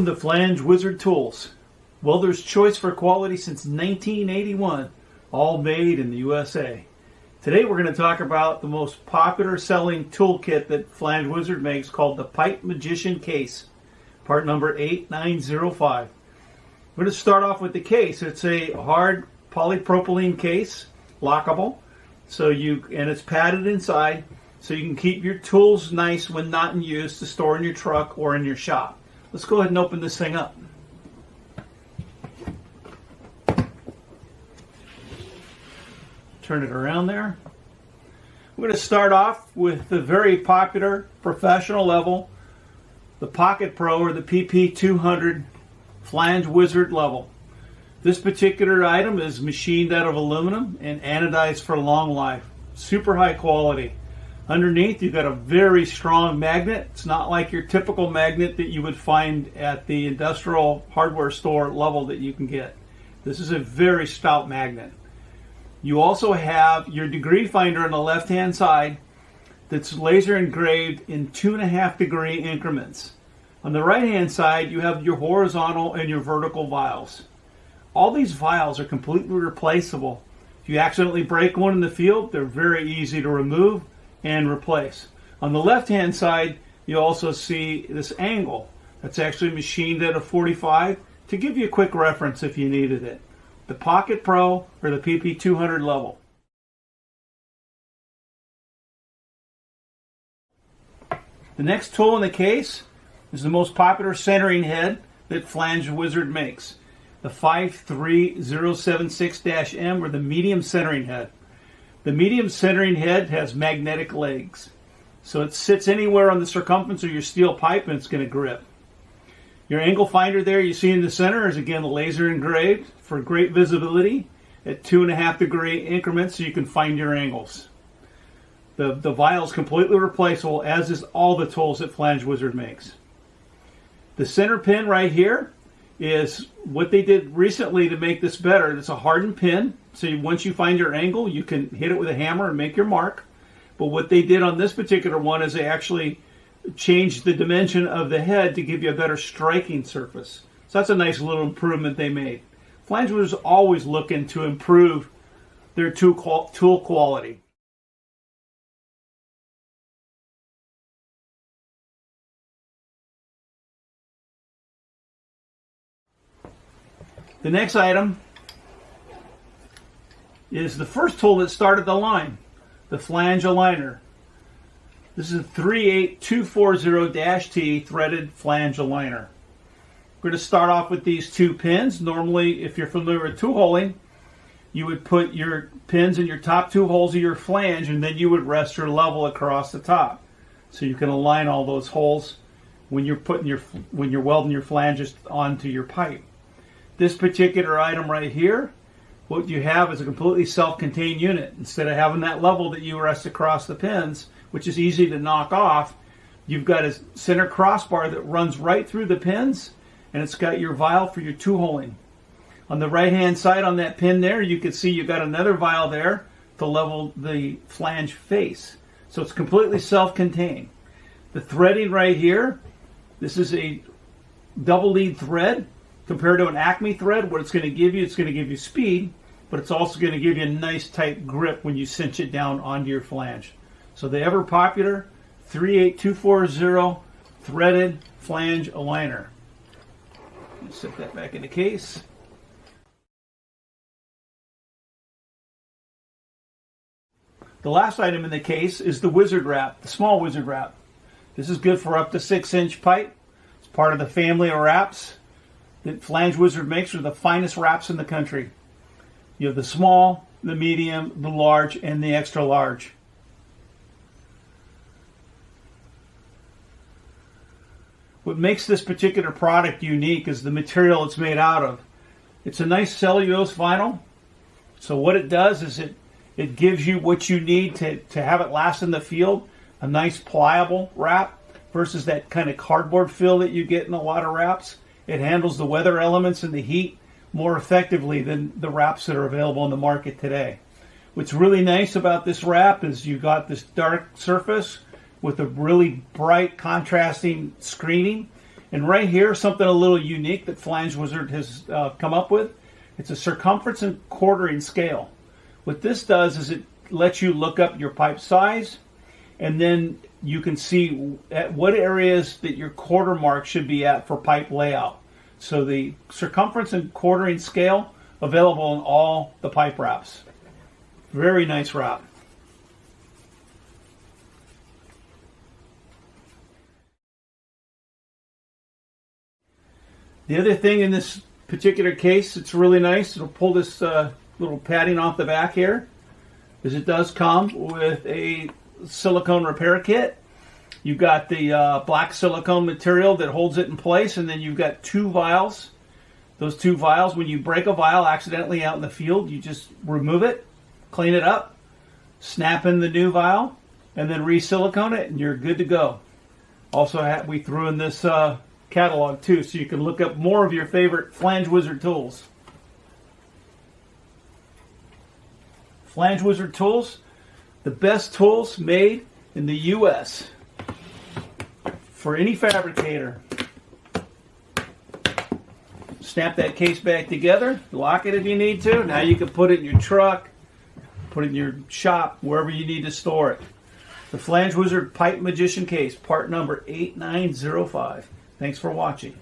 Welcome to Flange Wizard Tools. Welder's choice for quality since 1981, all made in the USA. Today we're going to talk about the most popular selling toolkit that Flange Wizard makes, called the Pipe Magician Case, part number 8905. We're going to start off with the case. It's a hard polypropylene case, lockable, and it's padded inside, so you can keep your tools nice when not in use to store in your truck or in your shop. Let's go ahead and open this thing up. Turn it around there. We're going to start off with the very popular professional level, the Pocket Pro or the PP200 Flange Wizard level. This particular item is machined out of aluminum and anodized for long life. Super high quality. Underneath, you've got a very strong magnet. It's not like your typical magnet that you would find at the industrial hardware store level that you can get. This is a very stout magnet. You also have your degree finder on the left-hand side that's laser engraved in 2.5 degree increments. On the right-hand side, you have your horizontal and your vertical vials. All these vials are completely replaceable. If you accidentally break one in the field, they're very easy to remove and replace. On the left-hand side, you also see this angle that's actually machined at a 45 to give you a quick reference if you needed it. The Pocket Pro or the PP200 level. The next tool in the case is the most popular centering head that Flange Wizard makes, the 53076-M, or the medium centering head. The medium centering head has magnetic legs, so it sits anywhere on the circumference of your steel pipe and it's going to grip. Your angle finder there you see in the center is again laser engraved for great visibility at 2.5 degree increments, so you can find your angles. The vial is completely replaceable, as is all the tools that Flange Wizard makes. The center pin right here is what they did recently to make this better. It's a hardened pin, so once you find your angle, you can hit it with a hammer and make your mark. But what they did on this particular one is they actually changed the dimension of the head to give you a better striking surface. So that's a nice little improvement they made. Flange Wizard is always looking to improve their tool quality. The next item is the first tool that started the line, the Flange Aligner. This is a 38240-T threaded flange aligner. We're going to start off with these two pins. Normally, if you're familiar with tool holing, you would put your pins in your top two holes of your flange, and then you would rest your level across the top, so you can align all those holes when you're welding your flanges onto your pipe. This particular item right here, what you have is a completely self-contained unit. Instead of having that level that you rest across the pins, which is easy to knock off, you've got a center crossbar that runs right through the pins, and it's got your vial for your tool holing. On the right-hand side on that pin there, you can see you've got another vial there to level the flange face. So it's completely self-contained. The threading right here, this is a double lead thread. Compared to an Acme thread, what it's going to give you speed, but it's also going to give you a nice tight grip when you cinch it down onto your flange. So the ever popular 38240 threaded flange aligner. Set that back in the case. The last item in the case is the Wizard Wrap, the small Wizard Wrap. This is good for up to 6-inch pipe. It's part of the family of wraps that Flange Wizard makes are the finest wraps in the country. You have the small, the medium, the large, and the extra large. What makes this particular product unique is the material it's made out of. It's a nice cellulose vinyl. So what it does is it gives you what you need to have it last in the field. A nice pliable wrap versus that kind of cardboard feel that you get in a lot of wraps. It handles the weather elements and the heat more effectively than the wraps that are available in the market today. What's really nice about this wrap is you got this dark surface with a really bright contrasting screening, And right here, something a little unique that Flange Wizard has come up with. It's a circumference and quartering scale. What this does is it lets you look up your pipe size, and then you can see at what areas that your quarter mark should be at for pipe layout. So the circumference and quartering scale available in all the pipe wraps. Very nice wrap. The other thing in this particular case, it's really nice. It'll pull this little padding off the back here, is it does come with a silicone repair kit. You've got the black silicone material that holds it in place, and then you've got 2 vials. Those 2 vials, when you break a vial accidentally out in the field, you just remove it, clean it up, snap in the new vial, and then re-silicone it, and you're good to go. Also, we threw in this catalog too, so you can look up more of your favorite Flange Wizard tools. Flange Wizard tools, the best tools made in the U.S. for any fabricator. Snap that case back together, lock it if you need to. Now you can put it in your truck, put it in your shop, wherever you need to store it. The Flange Wizard Pipe Magician Case, part number 8905. Thanks for watching.